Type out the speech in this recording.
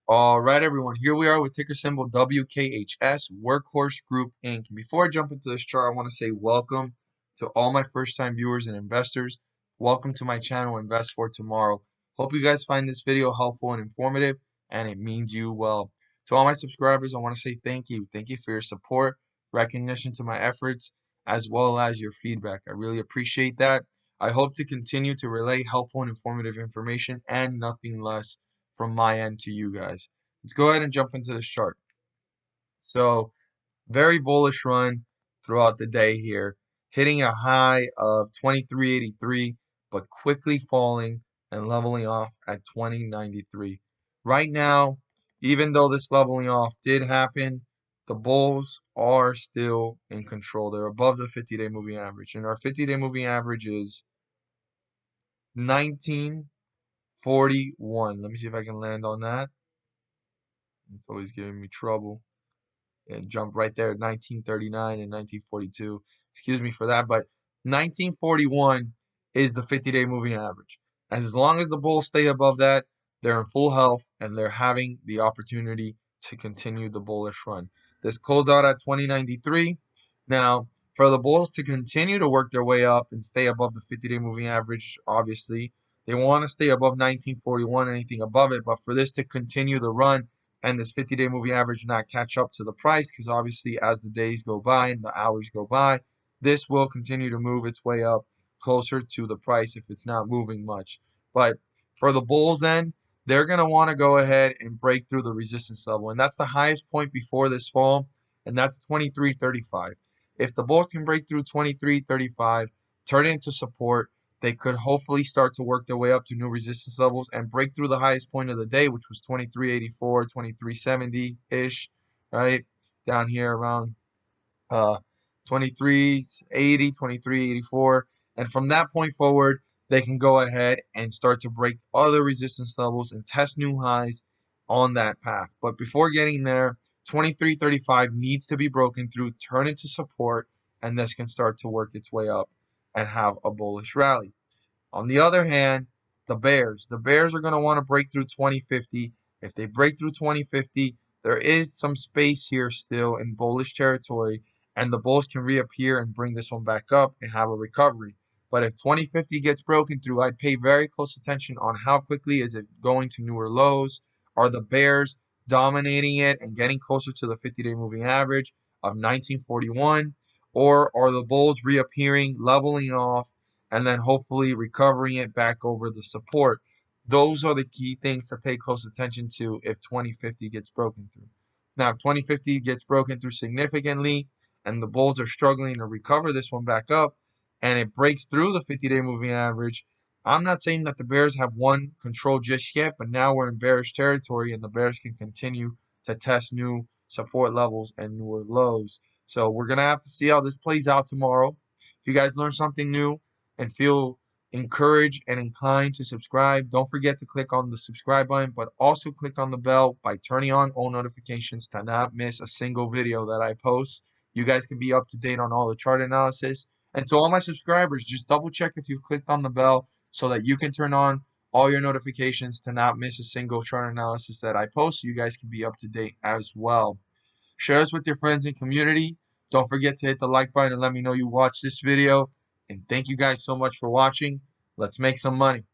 All right, everyone. Here we are with ticker symbol WKHS, Workhorse Group Inc. And before I jump into this chart, I want to say welcome to all my first-time viewers and investors. Welcome to my channel, Invest for Tomorrow. Hope you guys find this video helpful and informative, and it means you well. To all my subscribers, I want to say thank you. Thank you for your support, recognition to my efforts, as well as your feedback. I really appreciate that. I hope to continue to relay helpful and informative information and nothing less from my end to you guys. Let's go ahead and jump into this chart. So very bullish run throughout the day here, hitting a high of 2383, but quickly falling and leveling off at 2093. Right now, even though this leveling off did happen, the bulls are still in control. They're above the 50-day moving average, and our 50-day moving average is 1941. Let me see if I can land on that. It's always giving me trouble. And jump right there at 1939 and 1942. Excuse me for that, but 1941 is the 50-day moving average. And as long as the bulls stay above that, they're in full health and they're having the opportunity to continue the bullish run. This closed out at 2093. Now, for the bulls to continue to work their way up and stay above the 50-day moving average, obviously, they want to stay above 1941, anything above it. But for this to continue the run, and this 50-day moving average not catch up to the price, because obviously as the days go by and the hours go by, this will continue to move its way up closer to the price if it's not moving much. But for the bulls then, they're going to want to go ahead and break through the resistance level, and that's the highest point before this fall, and that's 2335. If the bulls can break through 2335, turn it into support, they could hopefully start to work their way up to new resistance levels and break through the highest point of the day, which was 2384, 2370-ish, right? Down here around 2380, 2384. And from that point forward, they can go ahead and start to break other resistance levels and test new highs on that path. But before getting there, 2335 needs to be broken through, turn into support, and this can start to work its way up and have a bullish rally. On the other hand, the Bears are going to want to break through 2050. If they break through 2050, there is some space here still in bullish territory, and the bulls can reappear and bring this one back up and have a recovery. But if 2050 gets broken through, I'd pay very close attention on how quickly is it going to newer lows. Are the Bears dominating it and getting closer to the 50-day moving average of 1941? Or are the bulls reappearing, leveling off, and then hopefully recovering it back over the support? Those are the key things to pay close attention to if 2050 gets broken through. Now, if 2050 gets broken through significantly and the bulls are struggling to recover this one back up and it breaks through the 50-day moving average, I'm not saying that the Bears have won control just yet, but now we're in bearish territory and the Bears can continue to test new support levels and newer lows. So we're going to have to see how this plays out tomorrow. If you guys learned something new and feel encouraged and inclined to subscribe, don't forget to click on the subscribe button, but also click on the bell by turning on all notifications to not miss a single video that I post. You guys can be up to date on all the chart analysis. And to all my subscribers, just double check if you've clicked on the bell so that you can turn on all your notifications to not miss a single chart analysis that I post, so you guys can be up to date as well. Share this with your friends and community. Don't forget to hit the like button and let me know you watched this video. And thank you guys so much for watching. Let's make some money.